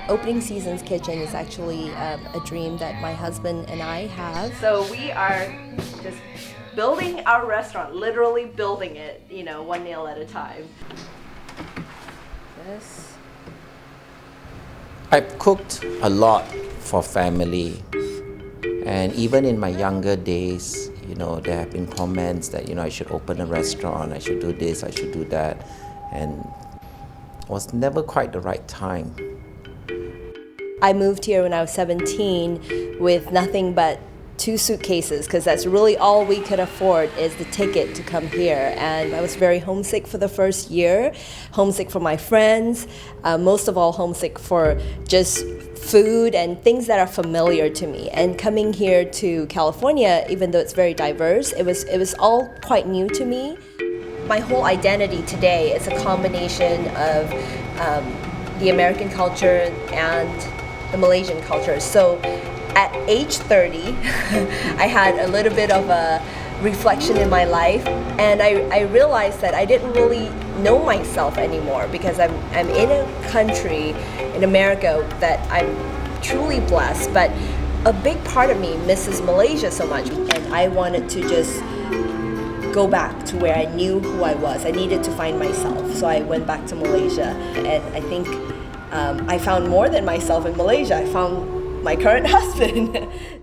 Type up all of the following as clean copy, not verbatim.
Opening Season's Kitchen is actually a dream that my husband and I have. So we are just building our restaurant, literally building it, one nail at a time. This. I've cooked a lot for family, and even in my younger days, there have been comments that, I should open a restaurant, I should do this, I should do that, and it was never quite the right time. I moved here when I was 17 with nothing but 2 suitcases, because that's really all we could afford is the ticket to come here. And I was very homesick for the first year, homesick for my friends, most of all homesick for just food and things that are familiar to me. And coming here to California, even though it's very diverse, it was all quite new to me. My whole identity today is a combination of the American culture and the Malaysian culture. So at age 30, I had a little bit of a reflection in my life, and I realized that I didn't really know myself anymore, because I'm in a country in America that I'm truly blessed, but a big part of me misses Malaysia so much, and I wanted to just go back to where I knew who I was. I needed to find myself, so I went back to Malaysia, and I think I found more than myself in Malaysia. I found my current husband.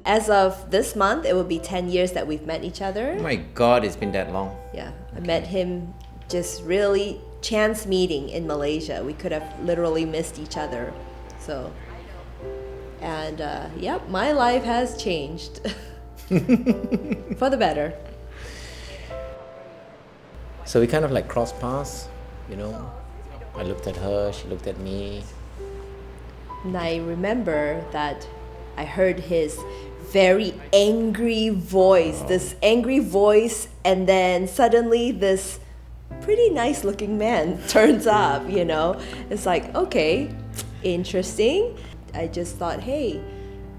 As of this month, it will be 10 years that we've met each other. Oh my God, it's been that long. Yeah, I met him just really chance meeting in Malaysia. We could have literally missed each other. So, and my life has changed for the better. So we kind of like crossed paths, I looked at her, she looked at me. And I remember that I heard his very angry voice, this angry voice, and then suddenly this pretty nice looking man turns up, It's like, okay, interesting. I just thought, hey,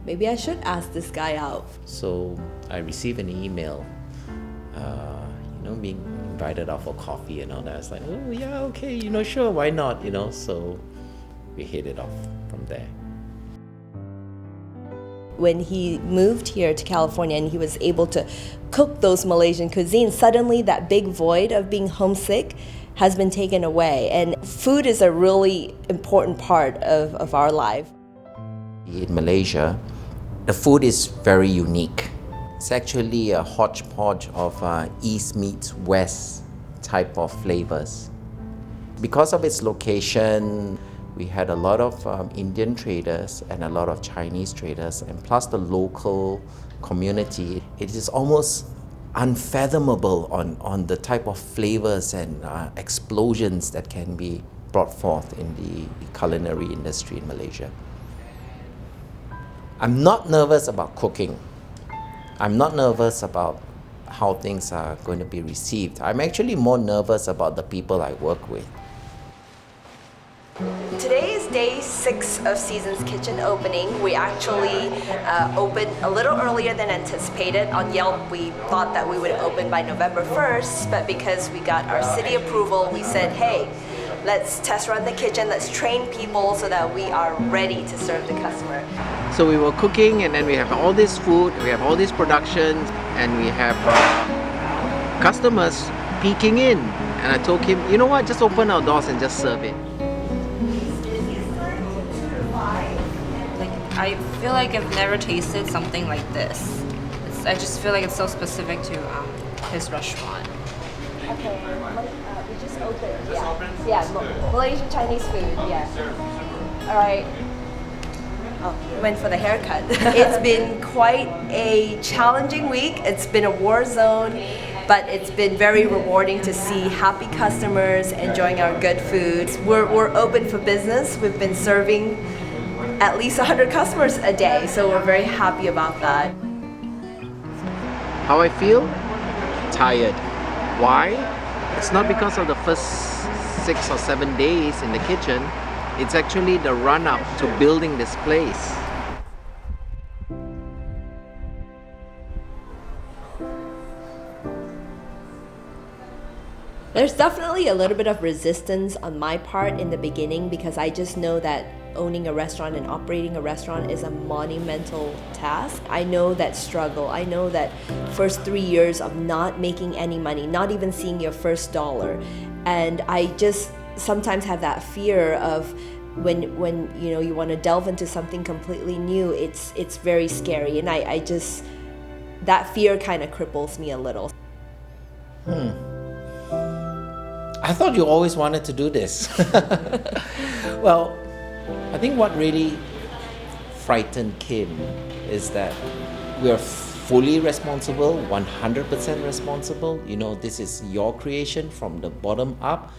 maybe I should ask this guy out. So I received an email, being invited out for coffee and all that. I was like, oh yeah, okay, sure, why not, so we hit it off from there. When he moved here to California and he was able to cook those Malaysian cuisines, suddenly that big void of being homesick has been taken away. And food is a really important part of our life. In Malaysia, the food is very unique. It's actually a hodgepodge of East meets West type of flavors. Because of its location, we had a lot of Indian traders and a lot of Chinese traders, and plus the local community. It is almost unfathomable on the type of flavors and explosions that can be brought forth in the culinary industry in Malaysia. I'm not nervous about cooking. I'm not nervous about how things are going to be received. I'm actually more nervous about the people I work with. Today is day 6 of Season's Kitchen opening. We actually opened a little earlier than anticipated. On Yelp, we thought that we would open by November 1st, but because we got our city approval, we said, hey, let's test run the kitchen, let's train people so that we are ready to serve the customer. So we were cooking, and then we have all this food, we have all this production, and we have customers peeking in. And I told him, you know what, just open our doors and just serve it. I feel like I've never tasted something like this. I just feel like it's so specific to his restaurant. Okay, we just opened. Yeah, Malaysian Chinese food. Yeah. All right. Oh, we went for the haircut. It's been quite a challenging week. It's been a war zone, but it's been very rewarding to see happy customers enjoying our good food. We're open for business. We've been serving at least 100 customers a day, so we're very happy about that. How I feel? Tired. Why? It's not because of the first 6 or 7 days in the kitchen. It's actually the run-up to building this place. There's definitely a little bit of resistance on my part in the beginning because I just know that owning a restaurant and operating a restaurant is a monumental task. I know that struggle. I know that first 3 years of not making any money, not even seeing your first dollar. And I just sometimes have that fear of when you know you want to delve into something completely new, it's very scary, and I just that fear kind of cripples me a little. I thought you always wanted to do this. Well, I think what really frightened Kim is that we are fully responsible, 100% responsible. You know, this is your creation from the bottom up.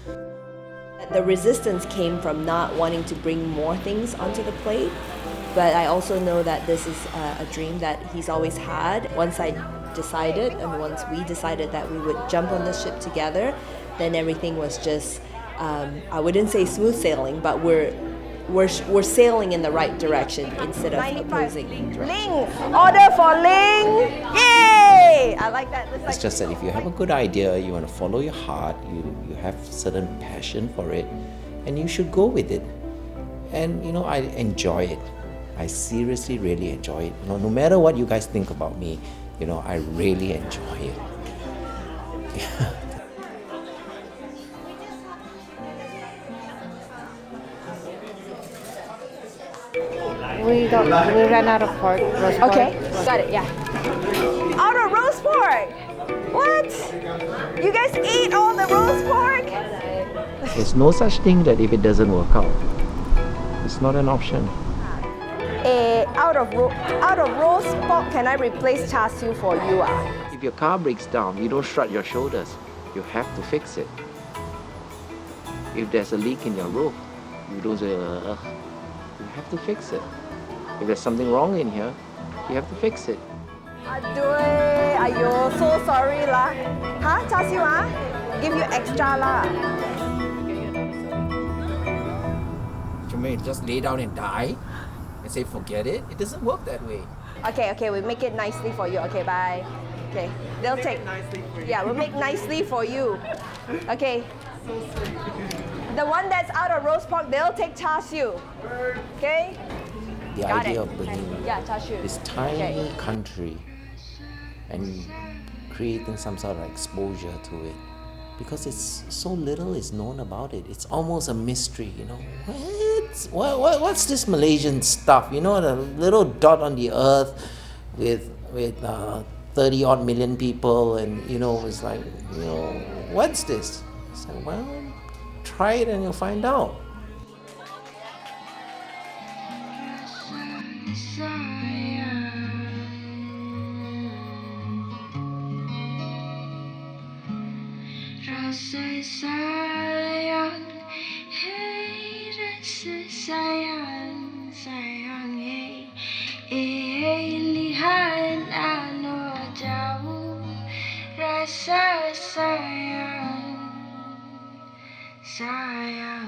The resistance came from not wanting to bring more things onto the plate, but I also know that this is a dream that he's always had. Once I decided, and once we decided that we would jump on the ship together, then everything was just, I wouldn't say smooth sailing, but we're sailing in the right direction instead of opposing direction. Ling! Order for Ling! Yay! I like that. It's just that if you have a good idea, you want to follow your heart, you have certain passion for it, and you should go with it. And you know, I enjoy it. I seriously really enjoy it. You know, no matter what you guys think about me, you know, I really enjoy it. We ran out of pork. Roast pork. Okay, got it, yeah. Out of roast pork! What? You guys ate all the roast pork? There's no such thing that if it doesn't work out. It's not an option. Out of roast pork, can I replace char siu for you? If your car breaks down, you don't shrug your shoulders. You have to fix it. If there's a leak in your roof, you don't say, ugh. You have to fix it. If there's something wrong in here, you have to fix it. Aduh, ayo, so sorry lah. Huh? Char siu Give you extra lah. You may just lay down and die and say forget it. It doesn't work that way. Okay, we make it nicely for you. Okay, bye. Okay, they'll take. Yeah, we'll make nicely for you. Okay. The one that's out of roast pork, they'll take char siu. Okay? The Got idea it. of bringing Yeah, char siu. this tiny Okay. country and creating some sort of exposure to it, because it's so little is known about it. It's almost a mystery, you know. What's this Malaysian stuff? You know, the little dot on the earth with 30 odd million people, and you know, it's like, you know, what's this? It's like, well, try it and you'll find out. Rasa sayang, hey, rasa sayang, sayang, hey, lihat alo jauh, rasa sayang, sayang.